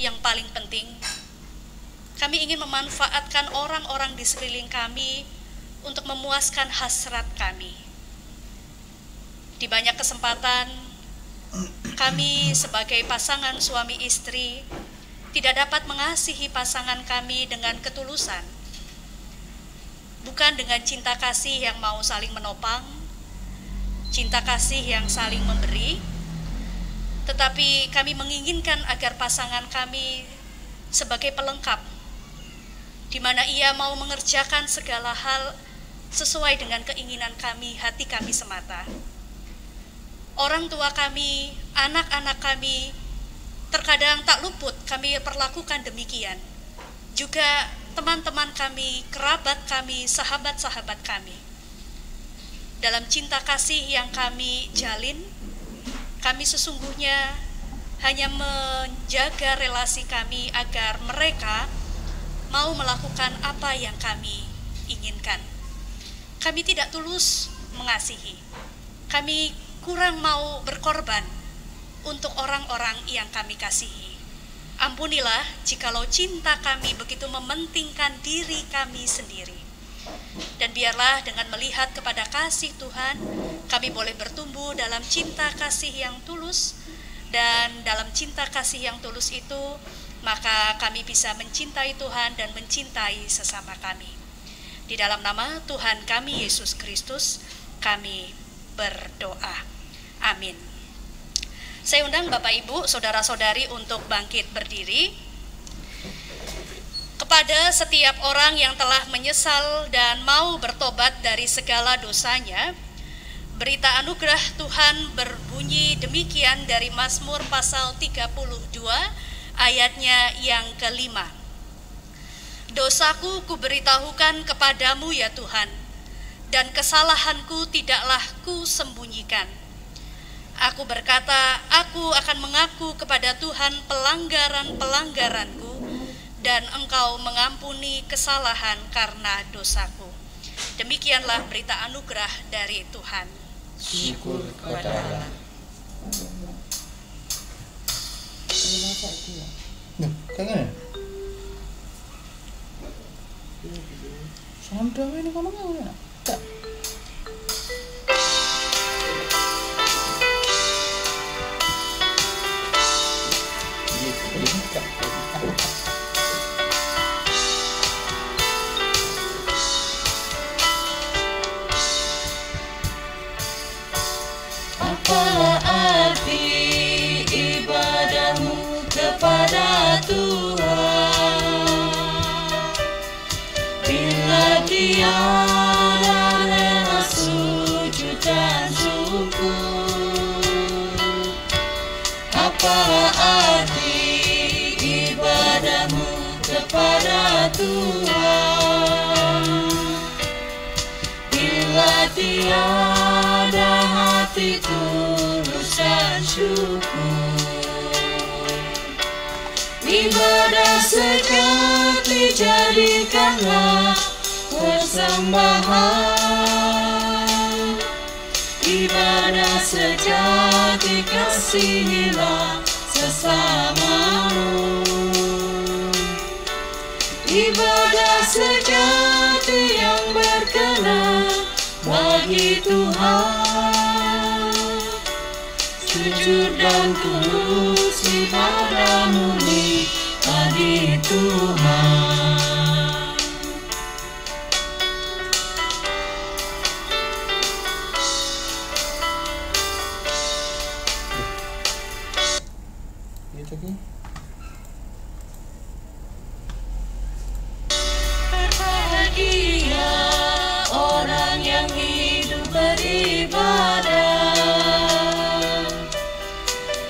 yang paling penting, kami ingin memanfaatkan orang-orang di sekeliling kami untuk memuaskan hasrat kami. Di banyak kesempatan, kami sebagai pasangan suami istri tidak dapat mengasihi pasangan kami dengan ketulusan, bukan dengan cinta kasih yang mau saling menopang, cinta kasih yang saling memberi, tetapi kami menginginkan agar pasangan kami sebagai pelengkap, di mana ia mau mengerjakan segala hal sesuai dengan keinginan kami, hati kami semata. Orang tua kami, anak-anak kami, terkadang tak luput kami perlakukan demikian. Juga teman-teman kami, kerabat kami, sahabat-sahabat kami. Dalam cinta kasih yang kami jalin, kami sesungguhnya hanya menjaga relasi kami agar mereka mau melakukan apa yang kami inginkan. Kami tidak tulus mengasihi. Kami kurang mau berkorban untuk orang-orang yang kami kasihi. Ampunilah jikalau cinta kami begitu mementingkan diri kami sendiri. Dan biarlah dengan melihat kepada kasih Tuhan, kami boleh bertumbuh dalam cinta kasih yang tulus, dan dalam cinta kasih yang tulus itu, maka kami bisa mencintai Tuhan dan mencintai sesama kami. Di dalam nama Tuhan kami Yesus Kristus, kami berdoa. Amin. Saya undang Bapak Ibu, saudara-saudari untuk bangkit berdiri. Kepada setiap orang yang telah menyesal dan mau bertobat dari segala dosanya, berita anugerah Tuhan berbunyi demikian dari Mazmur pasal 32 ayatnya yang kelima. Dosaku kuberitahukan kepadamu ya Tuhan, dan kesalahanku tidaklah kusembunyikan. Aku berkata, aku akan mengaku kepada Tuhan pelanggaran-pelanggaranku, dan Engkau mengampuni kesalahan karena dosaku. Demikianlah berita anugerah dari Tuhan. Syukur kepada Allah. Kangen? Sondra ini ngomong ya? Tak. Apalah arti ibadahmu kepada Tuhan bila tiada rela sujud dan syukur? Apalah arti ibadahmu kepada Tuhan bila tiada hati tulus dan syukur? Ibadah sejati jadikanlah persembahan. Ibadah sejati kasihilah sesamamu. Ibadah sejati yang berkenan bagi Tuhan, jujur dan tulus ibadah murni bagi Tuhan. Gitu kan? Berbahagia orang yang hidup beribadah,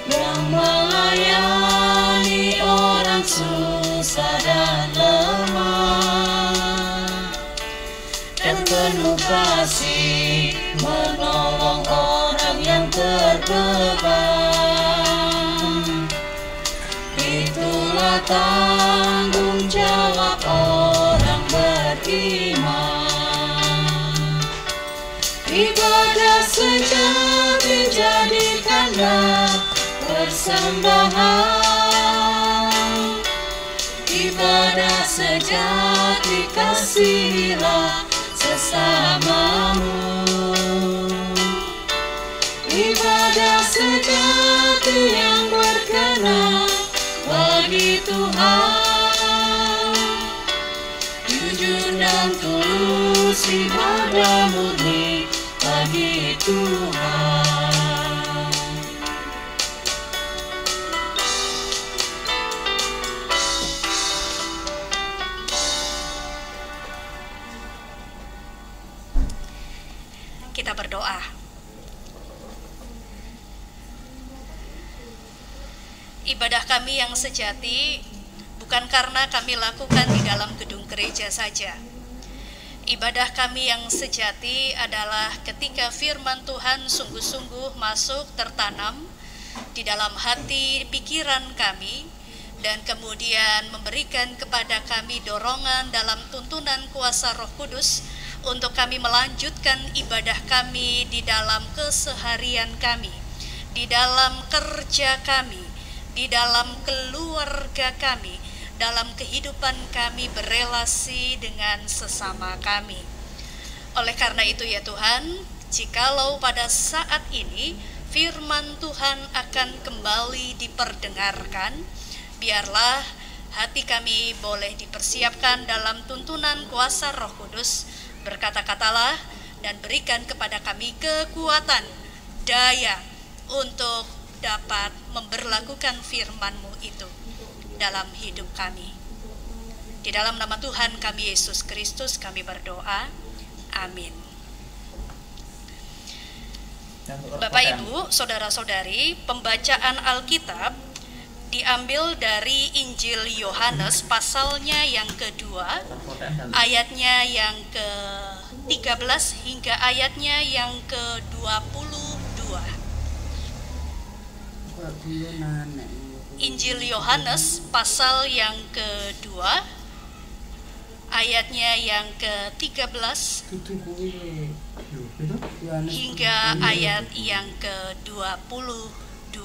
yang melayani orang susah dan lemah, dan penuh kasih menolong orang yang terbeban. Itulah tanggung jawab orang beriman. Ibadah sejati jadikanlah persembahan. sejati kasihilah sesamamu. Ibadah sejati yang berkenan bagi Tuhan, jujur dan tulus ibadah murni bagi Tuhan. Kita berdoa. Ibadah kami yang sejati bukan karena kami lakukan di dalam gedung gereja saja. Ibadah kami yang sejati adalah ketika firman Tuhan sungguh-sungguh masuk tertanam di dalam hati pikiran kami, dan kemudian memberikan kepada kami dorongan dalam tuntunan kuasa Roh Kudus untuk kami melanjutkan ibadah kami di dalam keseharian kami, di dalam kerja kami, di dalam keluarga kami, dalam kehidupan kami berelasi dengan sesama kami. Oleh karena itu ya Tuhan, jikalau pada saat ini firman Tuhan akan kembali diperdengarkan, biarlah hati kami boleh dipersiapkan dalam tuntunan kuasa Roh Kudus. Berkata-katalah dan berikan kepada kami kekuatan, daya untuk dapat memberlakukan firman-Mu itu dalam hidup kami. Di dalam nama Tuhan kami Yesus Kristus kami berdoa. Amin. Bapak Ibu, saudara-saudari, pembacaan Alkitab diambil dari Injil Yohanes pasalnya yang kedua, ayatnya yang ke-13 hingga ayatnya yang ke-22. Injil Yohanes pasal yang kedua, ayatnya yang ke-13 hingga ayat yang ke-22.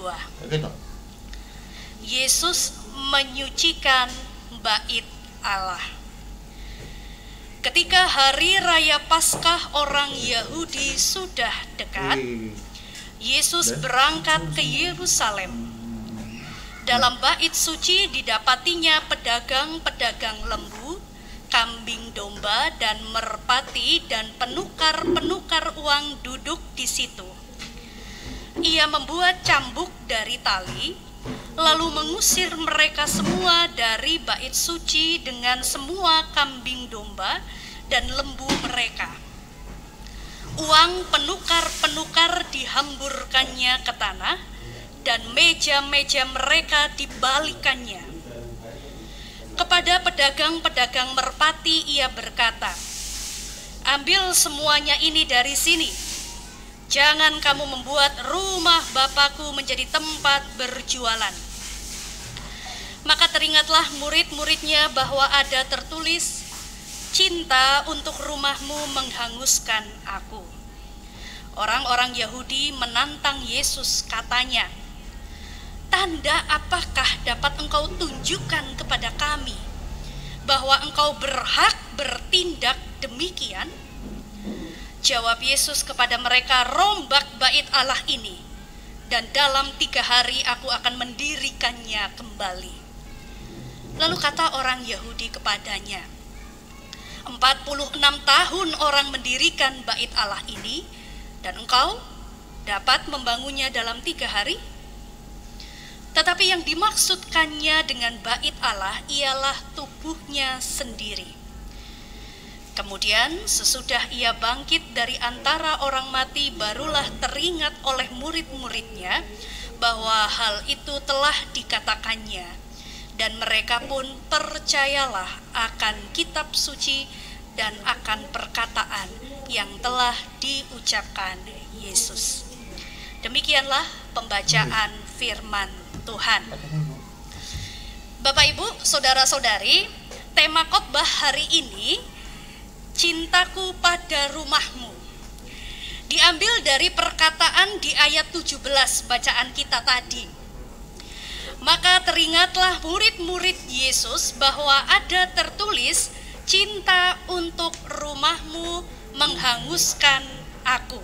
Yesus menyucikan bait Allah. Ketika hari raya Paskah orang Yahudi sudah dekat, Yesus berangkat ke Yerusalem. Dalam bait suci didapatinya pedagang-pedagang lembu, kambing domba, dan merpati, dan penukar-penukar uang duduk di situ. Ia membuat cambuk dari tali, lalu mengusir mereka semua dari bait suci dengan semua kambing domba dan lembu mereka. Uang penukar-penukar dihamburkannya ke tanah, dan meja-meja mereka dibalikannya. Kepada pedagang-pedagang merpati ia berkata, "Ambil semuanya ini dari sini. Jangan kamu membuat rumah Bapakku menjadi tempat berjualan." Maka teringatlah murid-muridnya bahwa ada tertulis, "Cinta untuk rumahmu menghanguskan aku." Orang-orang Yahudi menantang Yesus, katanya, "Tanda apakah dapat engkau tunjukkan kepada kami bahwa engkau berhak bertindak demikian?" Jawab Yesus kepada mereka, "Rombak bait Allah ini, dan dalam 3 hari aku akan mendirikannya kembali." Lalu kata orang Yahudi kepadanya, 46 tahun orang mendirikan bait Allah ini, dan engkau dapat membangunnya dalam 3 hari? Tetapi yang dimaksudkannya dengan bait Allah ialah tubuhnya sendiri. Kemudian sesudah ia bangkit dari antara orang mati, barulah teringat oleh murid-muridnya bahwa hal itu telah dikatakannya, dan mereka pun percayalah akan kitab suci dan akan perkataan yang telah diucapkan Yesus. Demikianlah pembacaan firman Tuhan. Bapak Ibu, saudara-saudari, tema khotbah hari ini, cintaku pada rumahmu, diambil dari perkataan di ayat 17 bacaan kita tadi. Maka teringatlah murid-murid Yesus bahwa ada tertulis, cinta untuk rumahmu menghanguskan aku.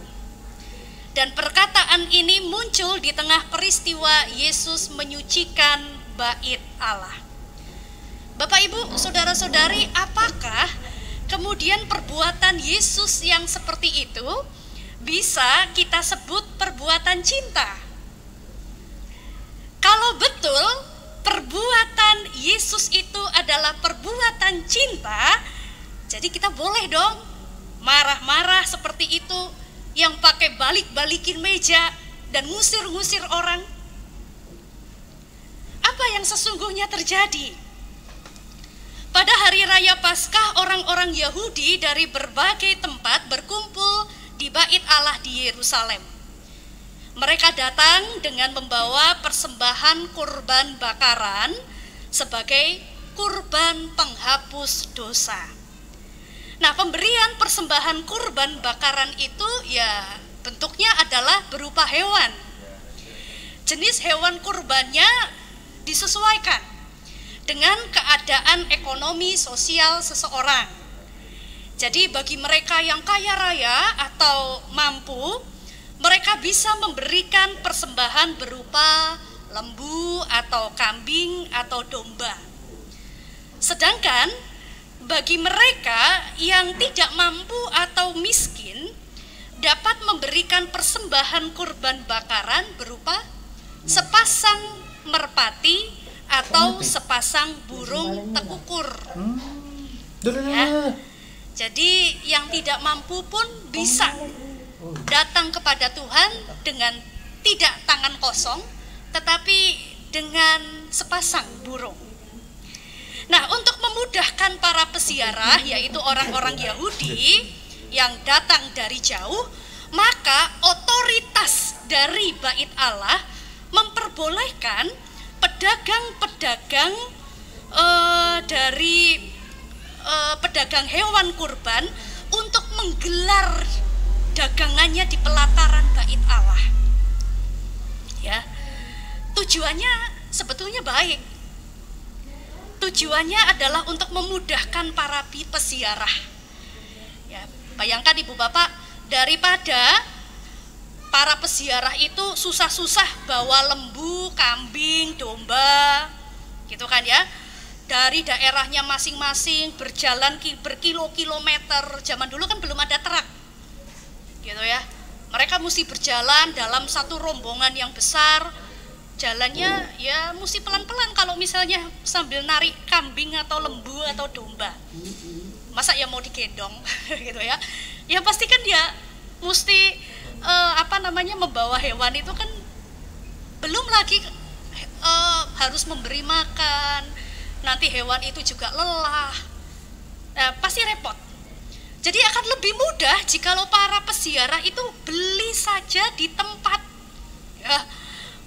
Dan perkataan ini muncul di tengah peristiwa Yesus menyucikan bait Allah. Bapak Ibu, saudara-saudari, apakah kemudian perbuatan Yesus yang seperti itu bisa kita sebut perbuatan cinta? Kalau betul perbuatan Yesus itu adalah perbuatan cinta, jadi kita boleh dong marah-marah seperti itu, yang pakai balik-balikin meja dan ngusir-ngusir orang. Apa yang sesungguhnya terjadi? Pada hari raya Paskah, orang-orang Yahudi dari berbagai tempat berkumpul di bait Allah di Yerusalem. Mereka datang dengan membawa persembahan kurban bakaran sebagai kurban penghapus dosa. Nah, pemberian persembahan kurban bakaran itu ya bentuknya adalah berupa hewan. Jenis hewan kurbannya disesuaikan dengan keadaan ekonomi sosial seseorang. Jadi bagi mereka yang kaya raya atau mampu, mereka bisa memberikan persembahan berupa lembu atau kambing atau domba. Sedangkan bagi mereka yang tidak mampu atau miskin, dapat memberikan persembahan kurban bakaran berupa sepasang merpati atau sepasang burung tekukur. Ya. Jadi yang tidak mampu pun bisa datang kepada Tuhan dengan tidak tangan kosong, tetapi dengan sepasang burung. Nah, untuk memudahkan para peziarah, yaitu orang-orang Yahudi yang datang dari jauh, maka otoritas dari bait Allah memperbolehkan pedagang-pedagang dari pedagang hewan kurban untuk menggelar dagangannya di pelataran bait Allah. Ya, tujuannya sebetulnya baik. Tujuannya adalah untuk memudahkan para peziarah. Ya, bayangkan Ibu Bapak, daripada para peziarah itu susah-susah bawa lembu, kambing, domba, gitu kan ya, dari daerahnya masing-masing berjalan berkilo-kilometer. Zaman dulu kan belum ada truk, gitu ya. Mereka mesti berjalan dalam satu rombongan yang besar. Jalannya ya mesti pelan-pelan kalau misalnya sambil narik kambing atau lembu atau domba. Masa ya mau digendong gitu ya. Ya pasti kan dia mesti membawa hewan itu kan belum lagi harus memberi makan. Nanti hewan itu juga lelah. Nah, pasti repot. Jadi akan lebih mudah jikalau para peziarah itu beli saja di tempat. Ya,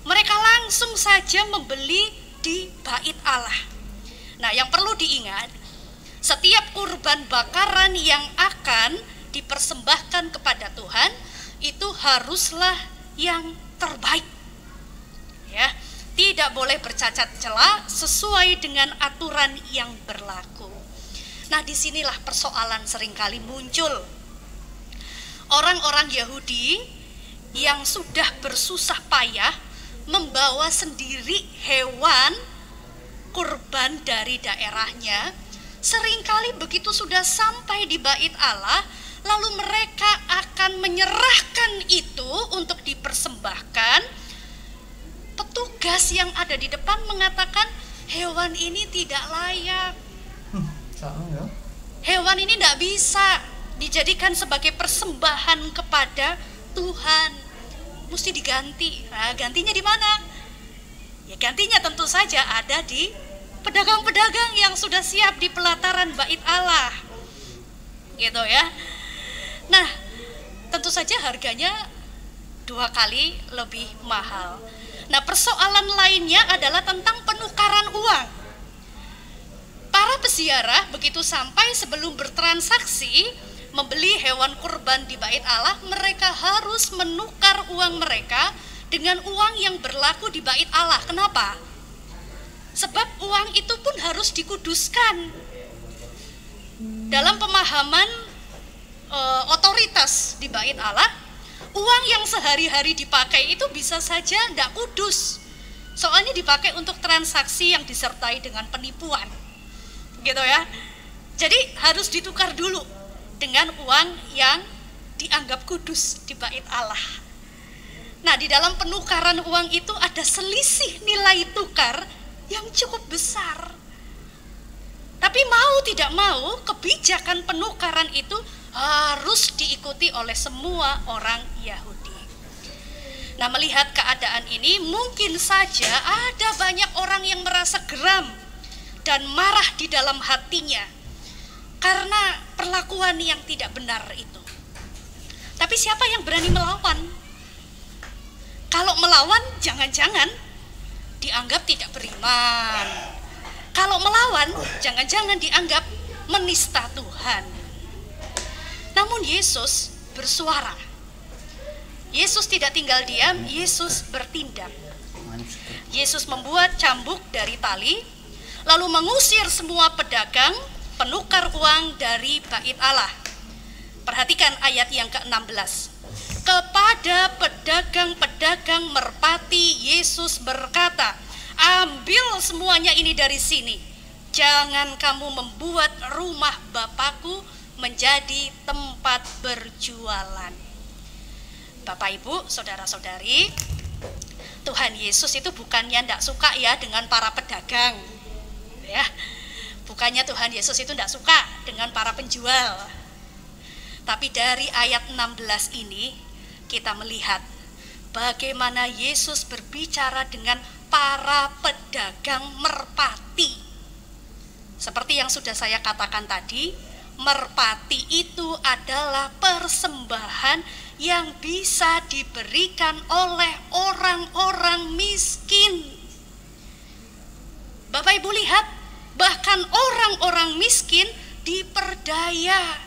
mereka langsung saja membeli di bait Allah. Nah, yang perlu diingat, setiap kurban bakaran yang akan dipersembahkan kepada Tuhan itu haruslah yang terbaik. Ya, tidak boleh bercacat celah, sesuai dengan aturan yang berlaku. Nah, disinilah persoalan seringkali muncul. Orang-orang Yahudi yang sudah bersusah payah membawa sendiri hewan kurban dari daerahnya, seringkali begitu sudah sampai di bait Allah, lalu mereka akan menyerahkan itu untuk dipersembahkan. Petugas yang ada di depan mengatakan hewan ini tidak layak. Hewan ini tidak bisa dijadikan sebagai persembahan kepada Tuhan. Mesti diganti. Nah, gantinya di mana? Ya, gantinya tentu saja ada di pedagang-pedagang yang sudah siap di pelataran bait Allah. Gitu ya. Nah, tentu saja harganya 2 kali lebih mahal. Nah, persoalan lainnya adalah tentang penukaran uang. Para peziarah begitu sampai sebelum bertransaksi membeli hewan kurban di bait Allah, mereka harus menukar uang mereka dengan uang yang berlaku di bait Allah. Kenapa? Sebab uang itu pun harus dikuduskan. Dalam pemahaman otoritas di bait Allah, uang yang sehari-hari dipakai itu bisa saja tidak kudus. Soalnya dipakai untuk transaksi yang disertai dengan penipuan. Gitu ya. Jadi harus ditukar dulu dengan uang yang dianggap kudus di bait Allah. Nah, di dalam penukaran uang itu ada selisih nilai tukar yang cukup besar. Tapi mau tidak mau, kebijakan penukaran itu harus diikuti oleh semua orang Yahudi. Nah, melihat keadaan ini, mungkin saja ada banyak orang yang merasa geram dan marah di dalam hatinya karena perlakuan yang tidak benar itu. Tapi siapa yang berani melawan? Kalau melawan, jangan-jangan dianggap tidak beriman. Kalau melawan, jangan-jangan dianggap menista Tuhan. Namun Yesus bersuara. Yesus tidak tinggal diam, Yesus bertindak. Yesus membuat cambuk dari tali, lalu mengusir semua pedagang, penukar uang dari bait Allah. Perhatikan ayat yang ke-16. Kepada pedagang-pedagang merpati Yesus berkata, ambil semuanya ini dari sini. Jangan kamu membuat rumah Bapakku menjadi tempat berjualan. Bapak, Ibu, saudara-saudari, Tuhan Yesus itu bukannya tidak suka ya dengan para pedagang. Ya, bukannya Tuhan Yesus itu tidak suka dengan para penjual. Tapi dari ayat 16 ini kita melihat bagaimana Yesus berbicara dengan para pedagang merpati. Seperti yang sudah saya katakan tadi, merpati itu adalah persembahan yang bisa diberikan oleh orang-orang miskin. Bapak Ibu lihat, bahkan orang-orang miskin diperdaya,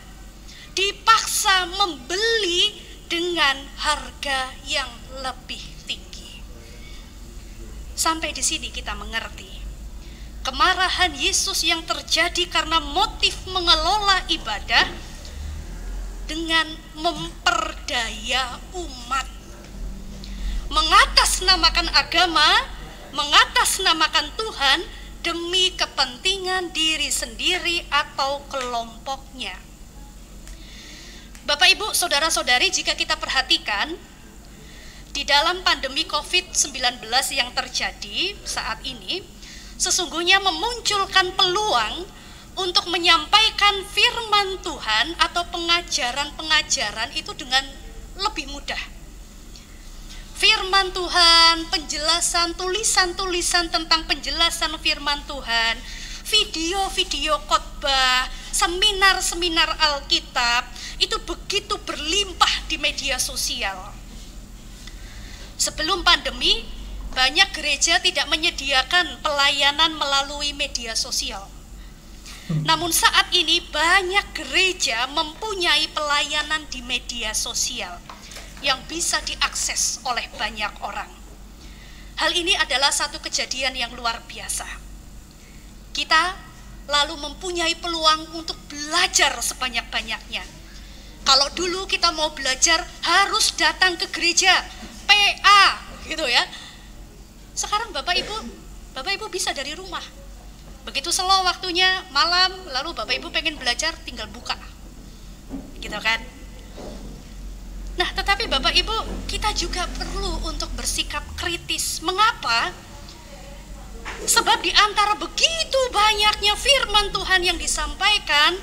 dipaksa membeli dengan harga yang lebih tinggi. Sampai di sini kita mengerti kemarahan Yesus yang terjadi karena motif mengelola ibadah dengan memperdaya umat, mengatasnamakan agama, mengatasnamakan Tuhan demi kepentingan diri sendiri atau kelompoknya. Bapak, Ibu, saudara-saudari, jika kita perhatikan di dalam pandemi COVID-19 yang terjadi saat ini, sesungguhnya memunculkan peluang untuk menyampaikan firman Tuhan atau pengajaran-pengajaran itu dengan lebih mudah. Firman Tuhan, penjelasan, tulisan-tulisan tentang penjelasan firman Tuhan, video-video khotbah, seminar-seminar Alkitab, itu begitu berlimpah di media sosial. Sebelum pandemi, banyak gereja tidak menyediakan pelayanan melalui media sosial. Namun saat ini banyak gereja mempunyai pelayanan di media sosial yang bisa diakses oleh banyak orang. Hal ini adalah satu kejadian yang luar biasa. Kita lalu mempunyai peluang untuk belajar sebanyak-banyaknya. Kalau dulu kita mau belajar harus datang ke gereja, PA, gitu ya. Sekarang Bapak Ibu bisa dari rumah. Begitu slow waktunya, malam, lalu Bapak Ibu pengen belajar, tinggal buka. Gitu kan. Nah, tetapi Bapak Ibu, kita juga perlu untuk bersikap kritis. Mengapa? Sebab di antara begitu banyaknya firman Tuhan yang disampaikan,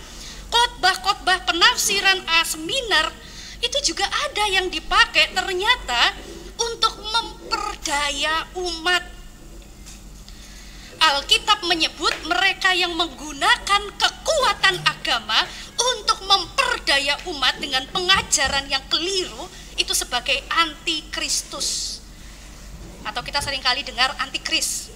khotbah-khotbah penafsiran seminar, itu juga ada yang dipakai ternyata untuk memperdaya umat. Alkitab menyebut mereka yang menggunakan kekuatan agama untuk memperdaya umat dengan pengajaran yang keliru itu sebagai antikristus. Atau kita seringkali dengar antikris.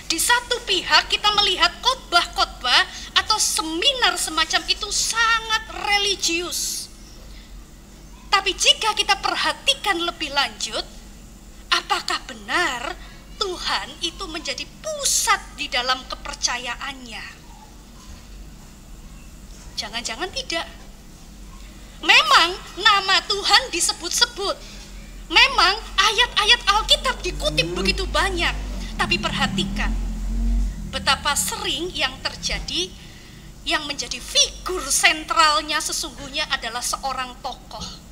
Di satu pihak kita melihat khotbah-khotbah atau seminar semacam itu sangat religius. Tapi jika kita perhatikan lebih lanjut, apakah benar Tuhan itu menjadi pusat di dalam kepercayaannya? Jangan-jangan tidak. Memang nama Tuhan disebut-sebut. Memang ayat-ayat Alkitab dikutip begitu banyak. Tapi perhatikan betapa sering yang terjadi, yang menjadi figur sentralnya sesungguhnya adalah seorang tokoh.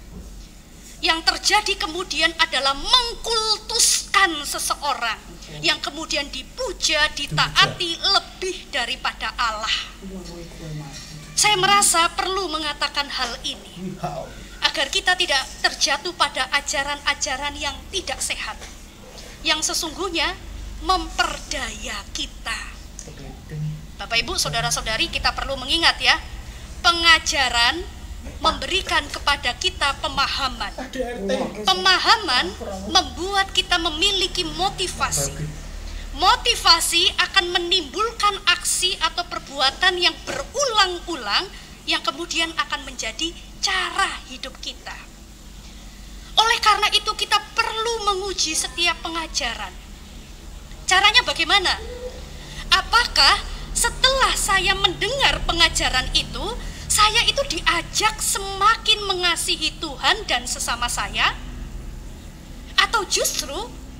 Yang terjadi kemudian adalah mengkultuskan seseorang yang kemudian dipuja, ditaati lebih daripada Allah. Saya merasa perlu mengatakan hal ini agar kita tidak terjatuh pada ajaran-ajaran yang tidak sehat, yang sesungguhnya memperdaya kita. Bapak Ibu, saudara-saudari, kita perlu mengingat ya, pengajaran memberikan kepada kita pemahaman. Pemahaman membuat kita memiliki motivasi. Motivasi akan menimbulkan aksi atau perbuatan yang berulang-ulang yang kemudian akan menjadi cara hidup kita. Oleh karena itu kita perlu menguji setiap pengajaran. Caranya bagaimana? Apakah setelah saya mendengar pengajaran itu, saya itu diajak semakin mengasihi Tuhan dan sesama saya? Atau justru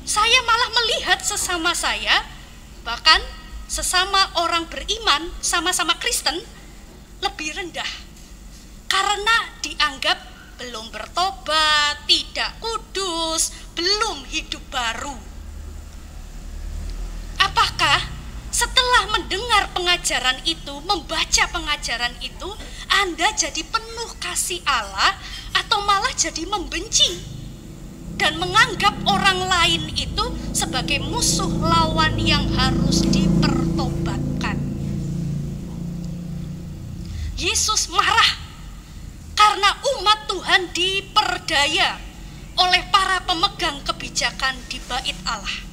saya malah melihat sesama saya, bahkan sesama orang beriman, sama-sama Kristen, lebih rendah karena dianggap belum bertobat, tidak kudus, belum hidup baru. Apakah setelah mendengar pengajaran itu, membaca pengajaran itu, Anda jadi penuh kasih Allah atau malah jadi membenci dan menganggap orang lain itu sebagai musuh lawan yang harus dipertobatkan? Yesus marah karena umat Tuhan diperdaya oleh para pemegang kebijakan di bait Allah.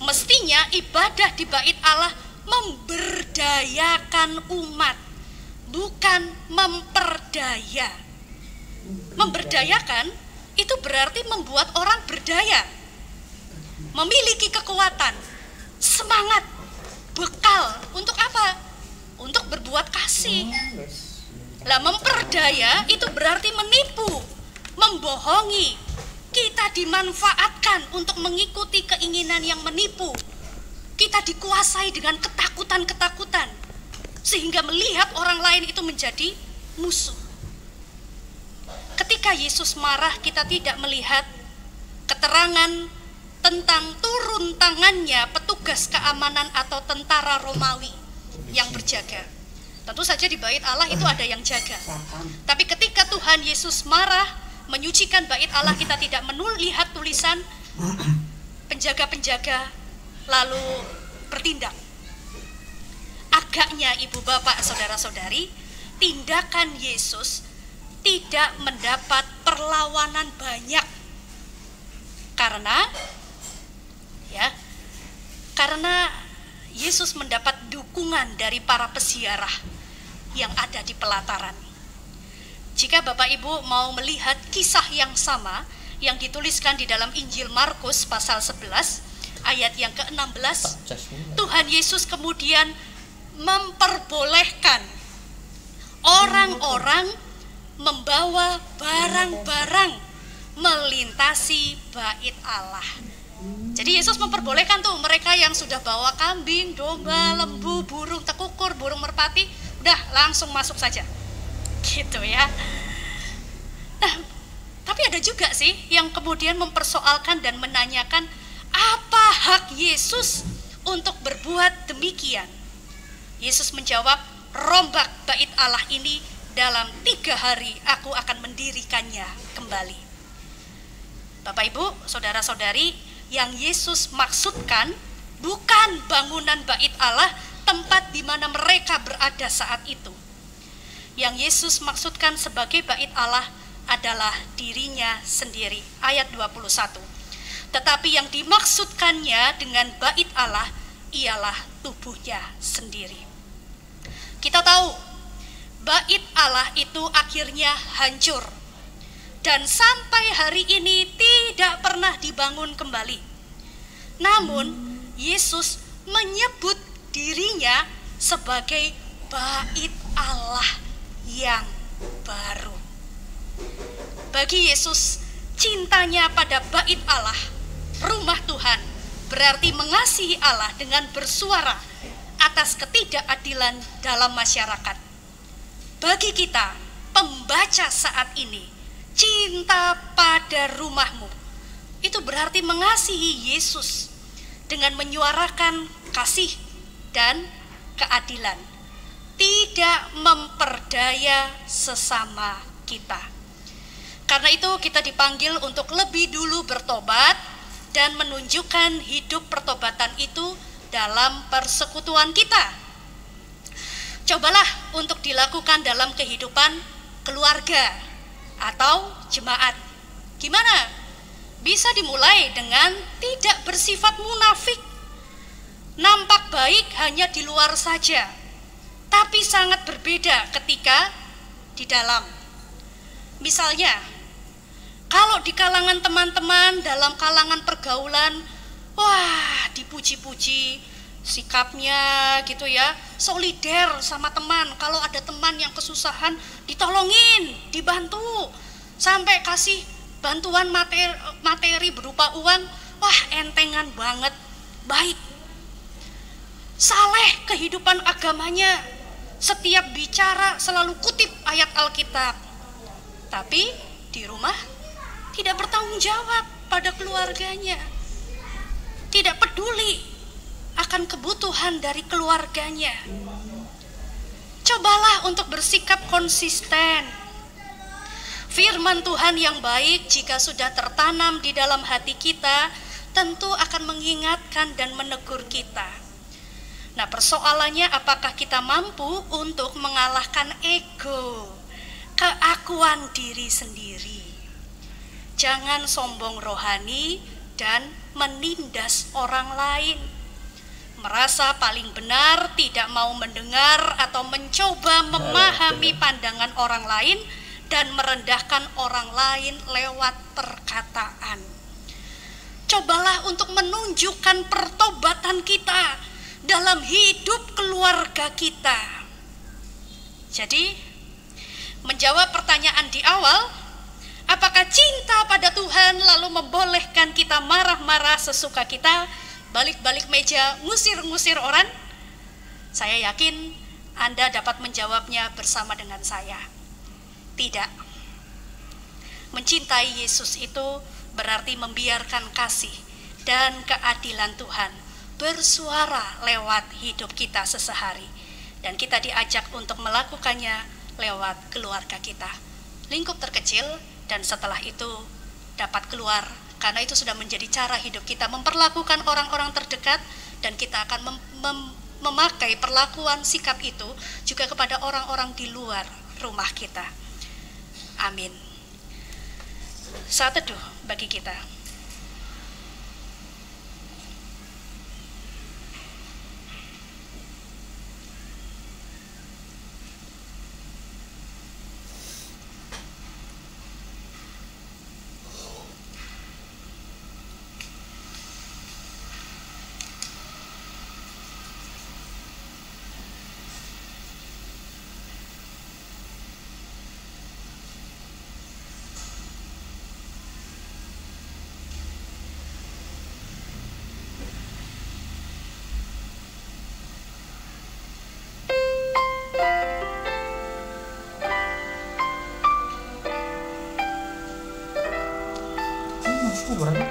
Mestinya ibadah di bait Allah memberdayakan umat, bukan memperdaya. Memberdayakan itu berarti membuat orang berdaya, memiliki kekuatan, semangat, bekal. Untuk apa? Untuk berbuat kasih. Lah, memperdaya itu berarti menipu, membohongi. Kita dimanfaatkan untuk mengikuti keinginan yang menipu. Kita dikuasai dengan ketakutan-ketakutan, sehingga melihat orang lain itu menjadi musuh. Ketika Yesus marah, kita tidak melihat keterangan tentang turun tangannya petugas keamanan atau tentara Romawi yang berjaga. Tentu saja di bait Allah itu ada yang jaga. Tapi ketika Tuhan Yesus marah, menyucikan bait Allah, kita tidak melihat tulisan penjaga-penjaga lalu bertindak. Agaknya ibu bapak saudara-saudari, tindakan Yesus tidak mendapat perlawanan banyak karena Yesus mendapat dukungan dari para peziarah yang ada di pelataran. Jika Bapak Ibu mau melihat kisah yang sama yang dituliskan di dalam Injil Markus pasal 11 ayat yang ke-16, Tuhan Yesus kemudian memperbolehkan orang-orang membawa barang-barang melintasi bait Allah. Jadi Yesus memperbolehkan tuh mereka yang sudah bawa kambing, domba, lembu, burung tekukur, burung merpati, udah langsung masuk saja. Gitu ya. Nah, tapi ada juga sih yang kemudian mempersoalkan dan menanyakan apa hak Yesus untuk berbuat demikian. Yesus menjawab, rombak bait Allah ini dalam 3 hari aku akan mendirikannya kembali. Bapak Ibu, saudara-saudari, yang Yesus maksudkan bukan bangunan bait Allah, tempat di mana mereka berada saat itu. Yang Yesus maksudkan sebagai bait Allah adalah dirinya sendiri. Ayat 21. Tetapi yang dimaksudkannya dengan bait Allah ialah tubuhnya sendiri. Kita tahu bait Allah itu akhirnya hancur dan sampai hari ini tidak pernah dibangun kembali. Namun Yesus menyebut dirinya sebagai bait Allah yang baru. Bagi Yesus, cintanya pada bait Allah, rumah Tuhan, berarti mengasihi Allah dengan bersuara atas ketidakadilan dalam masyarakat. Bagi kita, pembaca saat ini, cinta pada rumahmu itu berarti mengasihi Yesus dengan menyuarakan kasih dan keadilan, tidak memperdaya sesama kita. Karena itu kita dipanggil untuk lebih dulu bertobat dan menunjukkan hidup pertobatan itu dalam persekutuan kita. Cobalah untuk dilakukan dalam kehidupan keluarga atau jemaat. Gimana? Bisa dimulai dengan tidak bersifat munafik. Nampak baik hanya di luar saja, tapi sangat berbeda ketika di dalam. Misalnya, kalau di kalangan teman-teman, dalam kalangan pergaulan, wah, dipuji-puji sikapnya gitu ya, solider sama teman. Kalau ada teman yang kesusahan, ditolongin, dibantu, sampai kasih bantuan materi berupa uang. Wah, entengan banget, baik. Saleh kehidupan agamanya, setiap bicara selalu kutip ayat Alkitab. Tapi di rumah tidak bertanggung jawab pada keluarganya, tidak peduli akan kebutuhan dari keluarganya. Cobalah untuk bersikap konsisten. Firman Tuhan yang baik jika sudah tertanam di dalam hati kita, tentu akan mengingatkan dan menegur kita. Nah, persoalannya apakah kita mampu untuk mengalahkan ego, keakuan diri sendiri. Jangan sombong rohani dan menindas orang lain. Merasa paling benar, tidak mau mendengar atau mencoba memahami pandangan orang lain dan merendahkan orang lain lewat perkataan. Cobalah untuk menunjukkan pertobatan kita dalam hidup keluarga kita. Jadi, menjawab pertanyaan di awal, apakah cinta pada Tuhan lalu membolehkan kita marah-marah sesuka kita, balik-balik meja, ngusir-ngusir orang? Saya yakin Anda dapat menjawabnya bersama dengan saya. Tidak. Mencintai Yesus itu berarti membiarkan kasih dan keadilan Tuhan bersuara lewat hidup kita sesehari. Dan kita diajak untuk melakukannya lewat keluarga kita. Lingkup terkecil, dan setelah itu dapat keluar. Karena itu sudah menjadi cara hidup kita memperlakukan orang-orang terdekat, dan kita akan memakai perlakuan sikap itu juga kepada orang-orang di luar rumah kita. Amin. Saat teduh bagi kita. Berapa?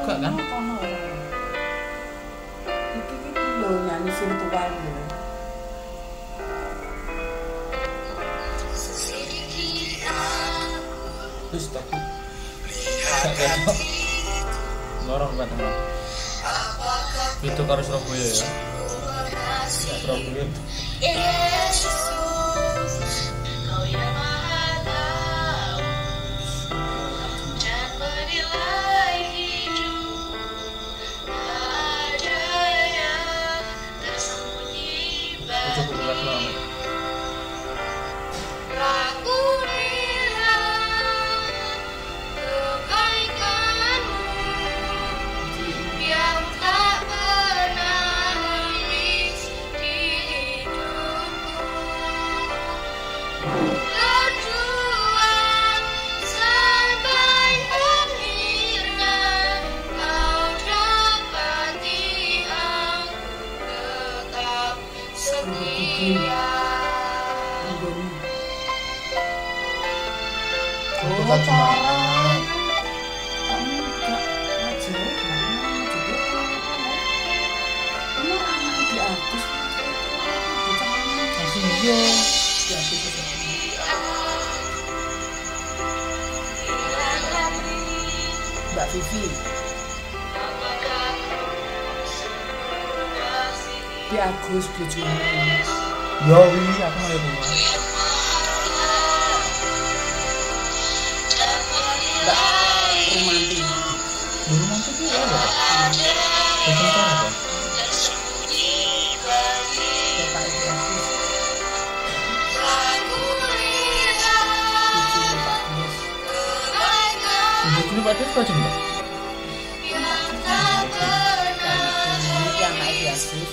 Enggak kan? Iki lho nyanyi virtual gitu. Terus tapi ngorong batang. Itu karo Surabaya ya. Surabaya. Yesus, Kau yang Maha Tahu dan menilai hidup, tak ada yang tersembunyi bagimu. Aku lihat kebaikanmu, biar setia. Kita cuma Mbak Vivi di Agus bojomu. yo wi aku mau rumah. Mbak Rumanti. Rumah itu ya apa? Sebentar apa? Bapak Ibu Agus. Ini Pak Des baju enggak? Yang naik di Agus.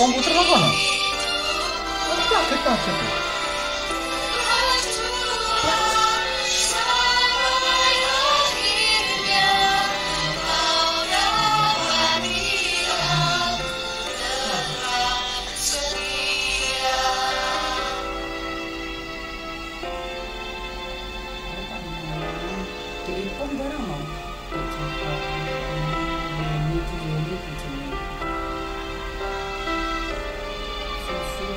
Komputer apa no? Aku kaget. Telepon barang mau.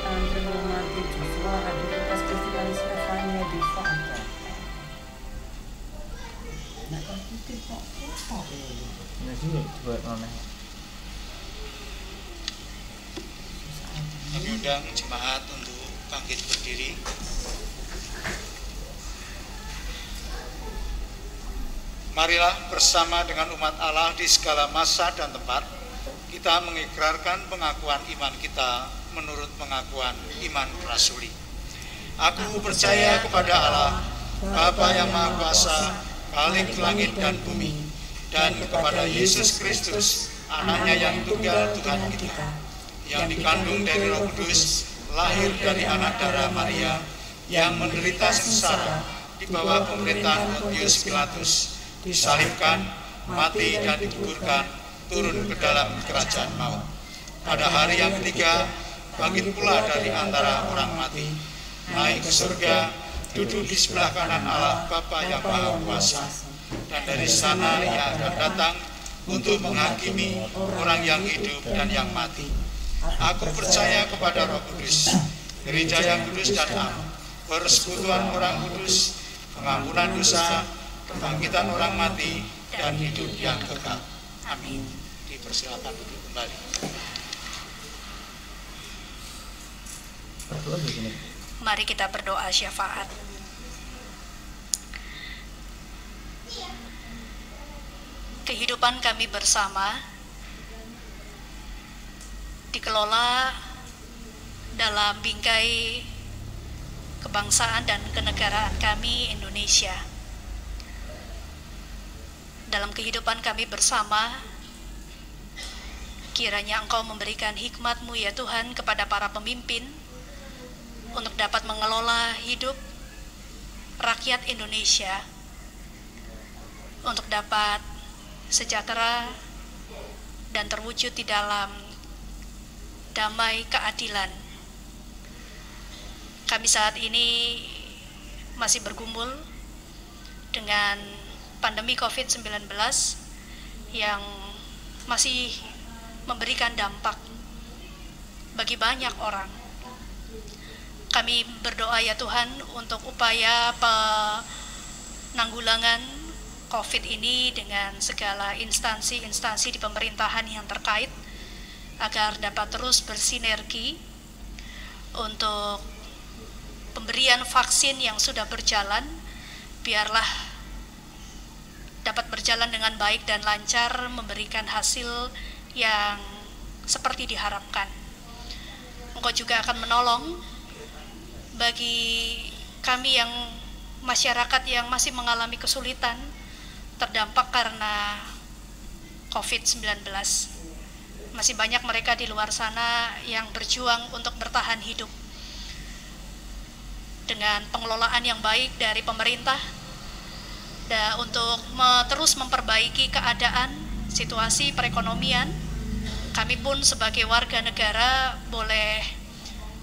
Tante Romanti Joshua hadir pas spesialis Stefania di Fanta. Nah, itu kok apa ya? Ini sih buat mana? Kami undang jemaat untuk bangkit berdiri. Marilah bersama dengan umat Allah di segala masa dan tempat kita mengikrarkan pengakuan iman kita menurut pengakuan iman rasuli. Aku percaya kepada Allah, Bapa yang Maha Kuasa, Khalik langit dan bumi, dan kepada Yesus Kristus, Anaknya yang tunggal Tuhan kita, yang dikandung dari Roh Kudus, lahir dari anak darah Maria, yang menderita sengsara di bawah pemerintahan Pontius Pilatus, disalibkan, mati dan dikuburkan, turun ke dalam kerajaan maut. Pada hari yang ketiga, bangkit pula dari antara orang mati, naik ke surga, duduk di sebelah kanan Allah Bapa yang Maha Kuasa, dan dari sana Ia akan datang untuk menghakimi orang yang hidup dan yang mati. Aku percaya kepada Roh Kudus, gereja yang kudus dan am, persekutuan orang kudus, pengampunan dosa, kebangkitan orang mati, dan hidup yang kekal. Amin. Dipersilakan duduk kembali. Mari kita berdoa syafaat. Kehidupan kami bersama dikelola dalam bingkai kebangsaan dan kenegaraan kami Indonesia. Dalam kehidupan kami bersama, kiranya Engkau memberikan hikmat-Mu ya Tuhan kepada para pemimpin untuk dapat mengelola hidup rakyat Indonesia, untuk dapat sejahtera dan terwujud di dalam damai keadilan. Kami saat ini masih bergumul dengan pandemi COVID-19 yang masih memberikan dampak bagi banyak orang. Kami berdoa ya Tuhan untuk upaya penanggulangan COVID ini dengan segala instansi-instansi di pemerintahan yang terkait agar dapat terus bersinergi untuk pemberian vaksin yang sudah berjalan, biarlah dapat berjalan dengan baik dan lancar, memberikan hasil yang seperti diharapkan. Engkau juga akan menolong bagi kami yang masyarakat yang masih mengalami kesulitan terdampak karena COVID-19. Masih banyak mereka di luar sana yang berjuang untuk bertahan hidup. Dengan pengelolaan yang baik dari pemerintah dan untuk terus memperbaiki keadaan situasi perekonomian, kami pun sebagai warga negara boleh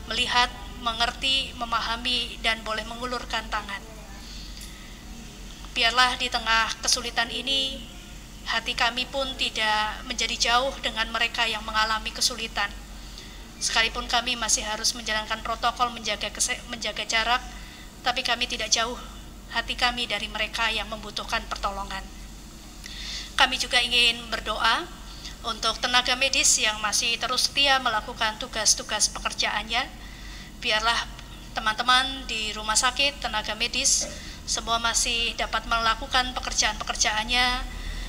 melihat, mengerti, memahami, dan boleh mengulurkan tangan. Biarlah di tengah kesulitan ini, hati kami pun tidak menjadi jauh dengan mereka yang mengalami kesulitan. Sekalipun kami masih harus menjalankan protokol menjaga jarak, tapi kami tidak jauh hati kami dari mereka yang membutuhkan pertolongan. Kami juga ingin berdoa untuk tenaga medis yang masih terus setia melakukan tugas-tugas pekerjaannya. Biarlah teman-teman di rumah sakit, tenaga medis, semua masih dapat melakukan pekerjaan-pekerjaannya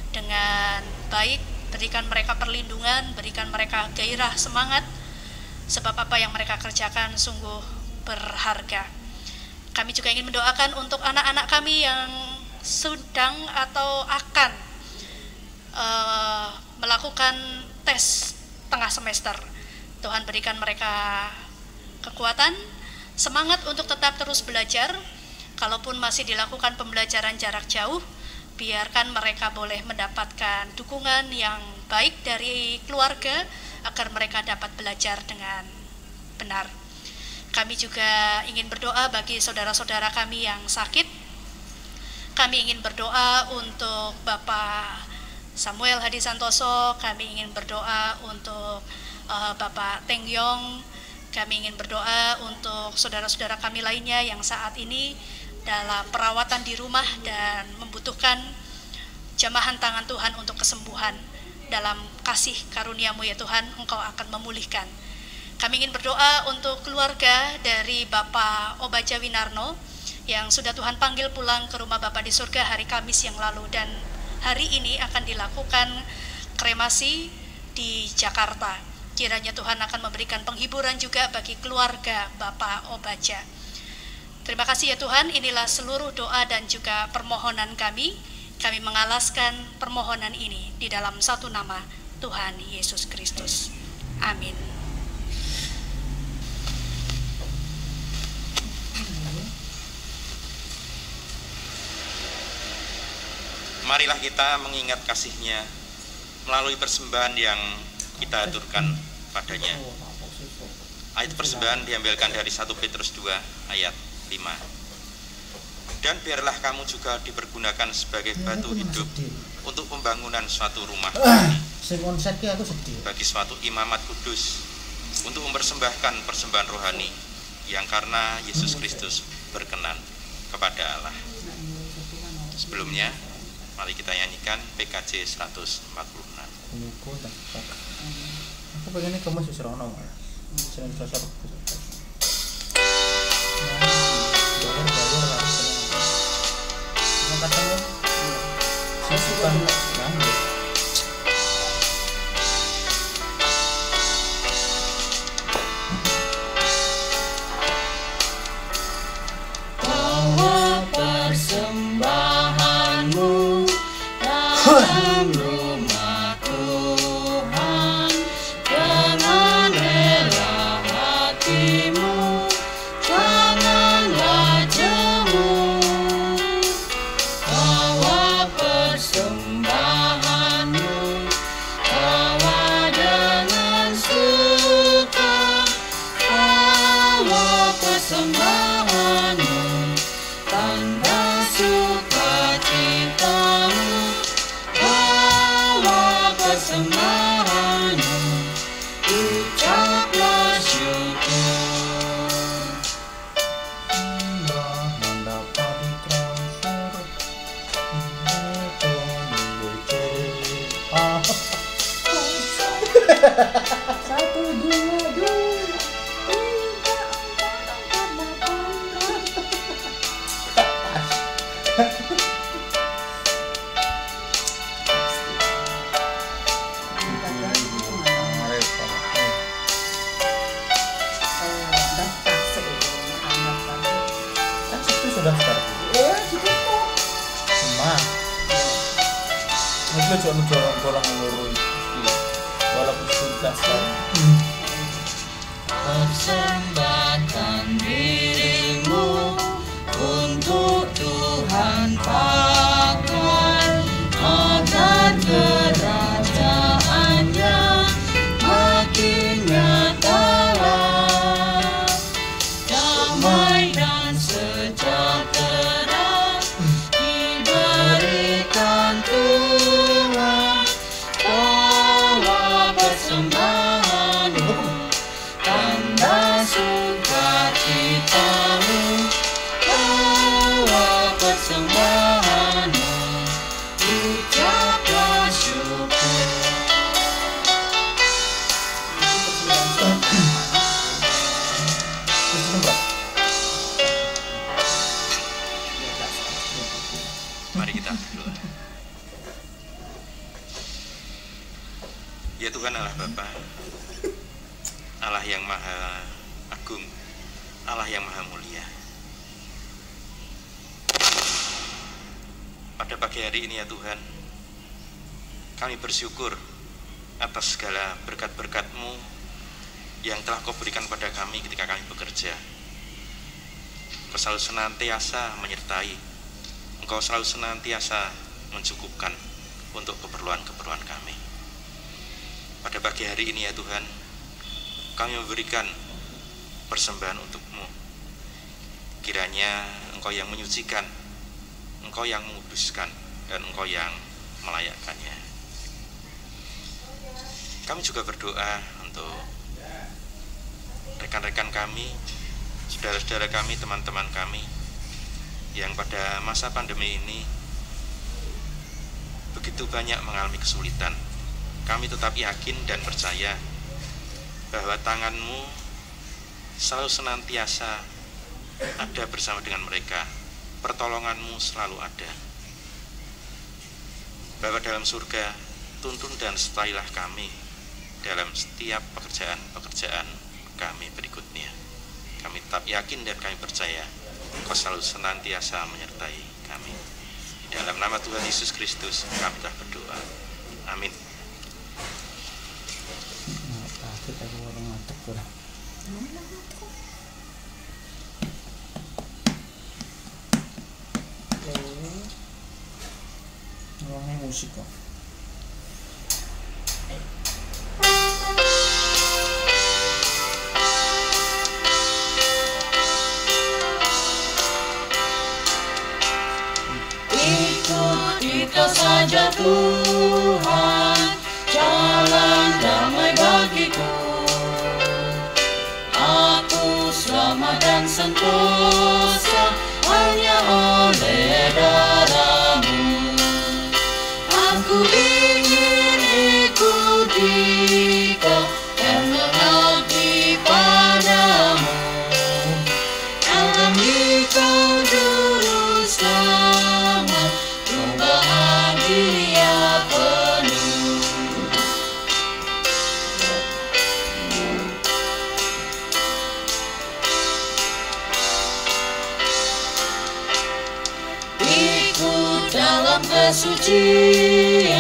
dengan baik. Berikan mereka perlindungan, berikan mereka gairah, semangat, sebab apa yang mereka kerjakan sungguh berharga. Kami juga ingin mendoakan untuk anak-anak kami yang sedang atau akan melakukan tes tengah semester. Tuhan berikan mereka kekuatan, semangat untuk tetap terus belajar. Kalaupun masih dilakukan pembelajaran jarak jauh, biarkan mereka boleh mendapatkan dukungan yang baik dari keluarga agar mereka dapat belajar dengan benar. Kami juga ingin berdoa bagi saudara-saudara kami yang sakit. Kami ingin berdoa untuk Bapak Samuel Hadi Santoso, kami ingin berdoa untuk Bapak Teng Yong, kami ingin berdoa untuk saudara-saudara kami lainnya yang saat ini dalam perawatan di rumah dan membutuhkan jamahan tangan Tuhan untuk kesembuhan. Dalam kasih karunia-Mu ya Tuhan, Engkau akan memulihkan. Kami ingin berdoa untuk keluarga dari Bapak Obaja Winarno yang sudah Tuhan panggil pulang ke rumah Bapak di surga hari Kamis yang lalu, dan hari ini akan dilakukan kremasi di Jakarta. Kiranya Tuhan akan memberikan penghiburan juga bagi keluarga Bapak Obaja. Terima kasih ya Tuhan, inilah seluruh doa dan juga permohonan kami. Kami mengalaskan permohonan ini di dalam satu nama Tuhan Yesus Kristus. Amin. Marilah kita mengingat kasih-Nya melalui persembahan yang kita aturkan padanya. Ayat persembahan diambilkan dari 1 Petrus 2 ayat 5. Dan biarlah kamu juga dipergunakan sebagai batu hidup untuk pembangunan suatu rumah bagi suatu imamat kudus, untuk mempersembahkan persembahan rohani yang karena Yesus Kristus berkenan kepada Allah. Sebelumnya, mari kita nyanyikan PKJ 146. Aku pengennya kamu seserono malah. Sering sosok. Bayar lah. Mau ketemu? Sesukan ngambek. Bawa persembahanmu dalam rumah Tuhan, dengan rela hatimu, janganlah jemu. Bawa persembahanmu, bawa dengan suka. Bawa persembahanmu, tanda sukacitamu. Bawa persembahanmu, ucaplah syukur. Mendapat transfer. Satu, dua, tiga, empat, 5, 6, 7, 8. sudah sekarang. ditutup. Cuma ini cuma golong loro iki. Walaupun sudah sekarang. Persembahkan dirimu untuk Tuhan pakai, agar kerajaannya makin nyatalah. Damai dan sejahtera diberikan Tuhan, bawa persembahanmu, tanda sukacitamu, bawa persembahanmu, ucaplah syukur. Mari kita berdoa. Ya Tuhan Allah Bapa, Allah yang maha agung, Allah yang maha mulia. Pada pagi hari ini ya Tuhan, kami bersyukur atas segala berkat-berkat-Mu yang telah Kau berikan pada kami ketika kami bekerja. Engkau selalu senantiasa menyertai, Engkau selalu senantiasa mencukupkan untuk keperluan-keperluan kami. Pada pagi hari ini ya Tuhan, kami memberikan persembahan untuk-Mu. Kiranya Engkau yang menyucikan, Engkau yang menguduskan, dan Engkau yang melayakkannya. Kami juga berdoa untuk rekan-rekan kami, saudara-saudara kami, teman-teman kami yang pada masa pandemi ini begitu banyak mengalami kesulitan. Kami tetap yakin dan percaya bahwa tangan-Mu selalu senantiasa ada bersama dengan mereka, pertolongan-Mu selalu ada. Bapa dalam surga, tuntun dan sertailah kami dalam setiap pekerjaan-pekerjaan kami berikutnya. Kami tetap yakin dan kami percaya Engkau selalu senantiasa menyertai kami. Di dalam nama Tuhan Yesus Kristus kami telah berdoa. Amin. Kita warung ngatek kurang. Ngomongnya musik kok. Ikuti Kau saja Tuhan, jalan damai bagiku. Aku selamat dan sentosa hanya oleh darah-Mu. Aku ingin ikuti Kau dan mengabdi padamu. Dalam Kau juru selamat, ku bahagia penuh. Ikut dalam kesucian,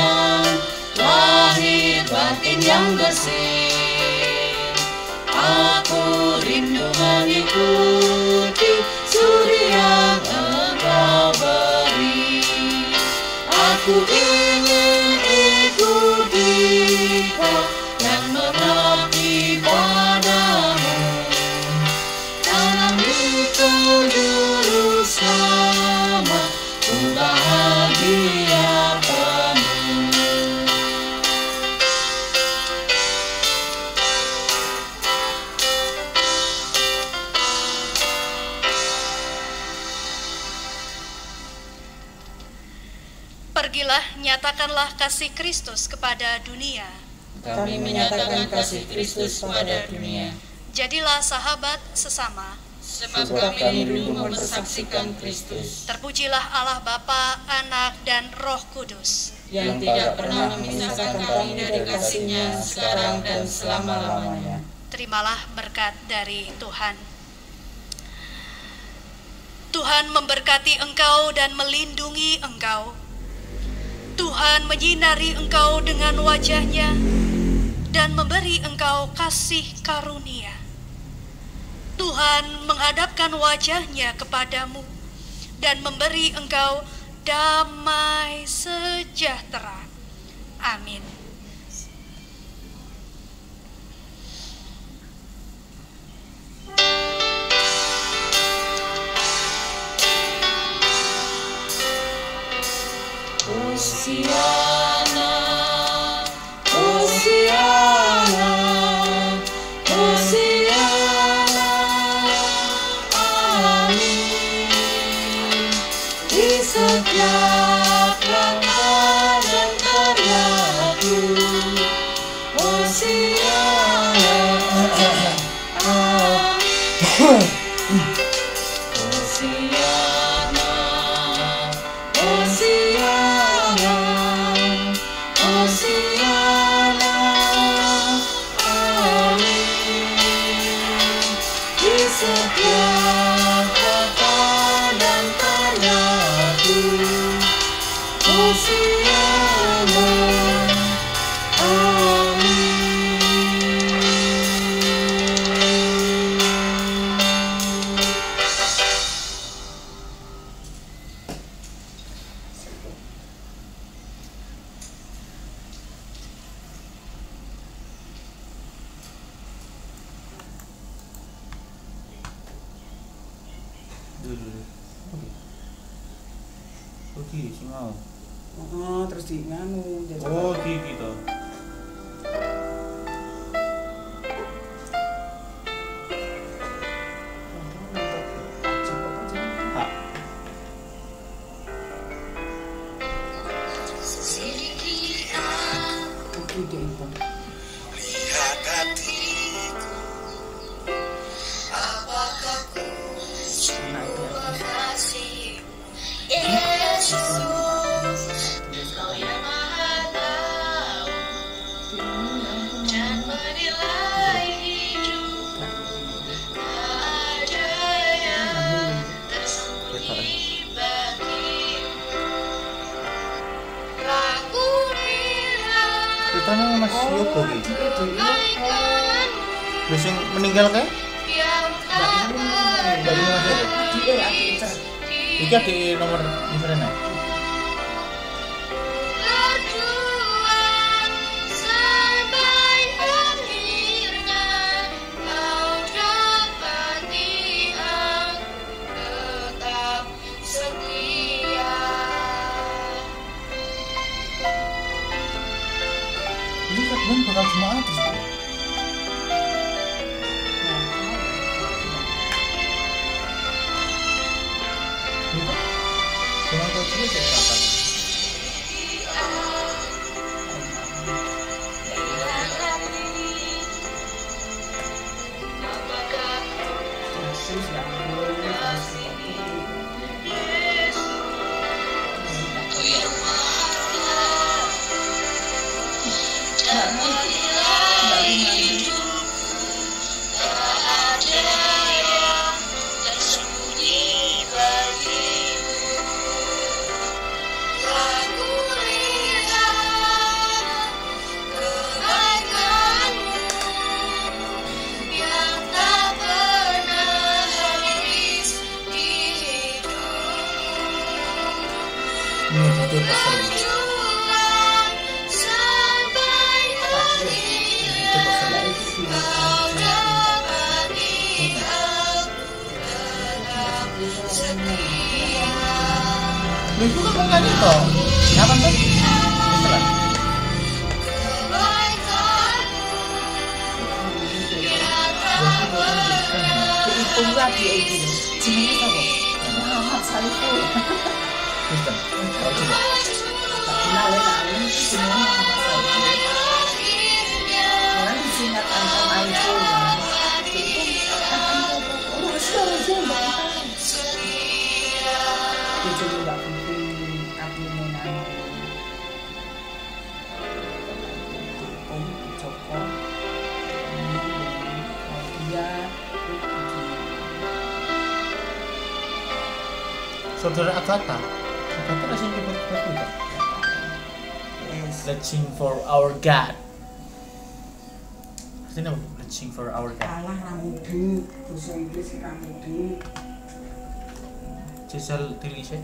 lahir batin yang bersih. Aku rindu mengikuti suri yang Engkau beri. Aku ingin ikuti Kau dan mengabdi padamu. Dalam Kau juru selamat, ku bahagia penuh. Pergilah, nyatakanlah kasih Kristus kepada dunia. Kami menyatakan kasih Kristus pada dunia. Jadilah sahabat sesama. Sebab Sebab kami kami rindu rindu mempersaksikan Kristus Terpujilah Allah Bapa, Anak, dan Roh Kudus. yang tidak pernah memisahkan kami dari kasih-Nya sekarang dan selama-lamanya. Terimalah berkat dari Tuhan. Tuhan memberkati engkau dan melindungi engkau. Tuhan menyinari engkau dengan wajah-Nya dan memberi engkau kasih karunia. Tuhan menghadapkan wajah-Nya kepadamu dan memberi engkau damai sejahtera. Amin. Hosiana, Hosiana, Hosiana, amin. Di setiap langkah dan karyaku, Hosiana, amin. Hosiana, Hosiana, Hosiana, amin. Di setiap kata dan karyaku, Hosiana, amin. Oke, sing mau. Oh, terus di nganu jadi Oh, gitu. Hak. Oke, dia itu. Lihat hatiku, apakah ku sungguh kasih Yesus, Kau yang Maha Tahu dan menilai hidup, tak ada yang tersembunyi bagimu. Lagu bilang Ceritanya Mas Yogo iki. Lho sing meninggal kae? yang tak Dari Mas Yogo. Iki ada nomor misalnya. berjuang sampai akhirnya Kau dapati aku tetap setia. Ini kan bakal Jumat terus. Jangan kau juga siapa? Yesus yang boleh kasih Ini itu pasal. Itu pasal. Lu itu kan nggak itu. Kapan tuh? Setelah. Dihitung lagi itu. Jenenge sapa? Muhammad Saiful. Kristen. Kau coba. Tak kenal ya, tak ini jenenge Muhammad Saiful. Orang disingkat Anton Aiful. Oh, rahasia Mbak. Itu Mbak Putri adminnya nanti. Om Joko. Dia Saudara Agatha rasanya cepat-cepat juga. Yes. Let's sing for our God. Artinya apa? Let's sing for our God. Allah ramudi, bahasa Inggris ramudi. Giselle Tilise.